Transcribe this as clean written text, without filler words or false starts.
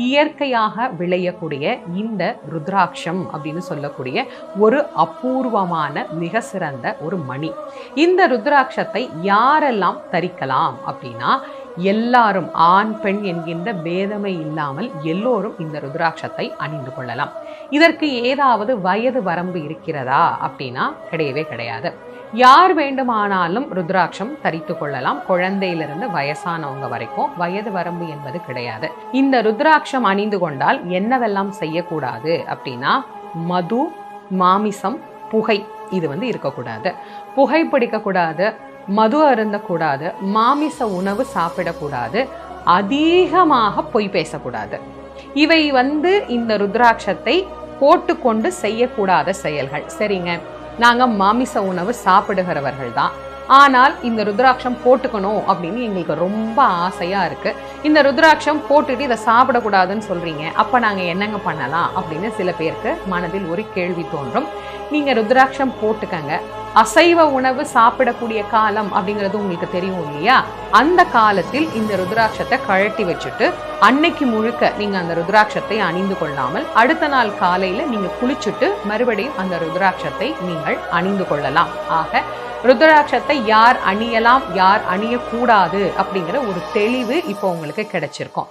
இயற்கையாக விளையக்கூடிய இந்த ருத்ராட்சம் அப்படின்னு சொல்லக்கூடிய ஒரு அபூர்வமான மிக சிறந்த ஒரு மணி. இந்த ருத்ராட்சத்தை யாரெல்லாம் தரிக்கலாம் அப்படின்னா, எல்லாரும் ஆண் பெண் என்கின்ற பேதமை இல்லாமல் எல்லோரும் இந்த ருத்ராட்சத்தை அணிந்து கொள்ளலாம். இதற்கு ஏதாவது வயது வரம்பு இருக்கிறதா அப்படின்னா கிடையவே கிடையாது. யார் வேண்டுமானாலும் ருத்ராட்சம் தரித்து கொள்ளலாம். குழந்தையிலிருந்து வயசானவங்க வரைக்கும் வயது வரம்பு என்பது கிடையாது. இந்த ருத்ராட்சம் அணிந்து கொண்டால் என்னவெல்லாம் செய்யக்கூடாது அப்படின்னா, மது, மாமிசம், புகை இது இருக்கக்கூடாது. புகை பிடிக்கக்கூடாது, மது அருந்தக்கூடாது, மாமிச உணவு சாப்பிடக்கூடாது, அதிகமாக பொய் பேசக்கூடாது. இவை இந்த ருத்ராட்சத்தை போட்டுக்கொண்டு செய்யக்கூடாத செயல்கள். சரிங்க, நாங்க மாமிச உணவு சாப்பிடுகிறவர்கள் தான், ஆனால் இந்த ருத்ராட்சம் போட்டுக்கணும் அப்படின்னு எங்களுக்கு ரொம்ப ஆசையா இருக்கு. இந்த ருத்ராட்சம் போட்டுட்டு இதை சாப்பிடக்கூடாதுன்னு சொல்றீங்க, அப்ப நாங்க என்னங்க பண்ணலாம் அப்படின்னு சில பேருக்கு மனதில் ஒரு கேள்வி தோன்றும். நீங்க ருத்ராட்சம் போட்டுக்கங்க. அசைவ உணவு சாப்பிடக்கூடிய காலம் அப்படிங்கிறது உங்களுக்கு தெரியும் இல்லையா? அந்த காலத்தில் இந்த ருத்ராட்சத்தை கழட்டி வச்சுட்டு அன்னைக்கு முழுக்க நீங்க அந்த ருத்ராட்சத்தை அணிந்து கொள்ளாமல் அடுத்த நாள் காலையில நீங்க குளிச்சுட்டு மறுபடியும் அந்த ருத்ராட்சத்தை நீங்கள் அணிந்து கொள்ளலாம். ஆக ருத்ராட்சத்தை யார் அணியலாம், யார் அணியக்கூடாது அப்படிங்கிற ஒரு தெளிவு இப்போ உங்களுக்கு கிடைச்சிருக்கும்.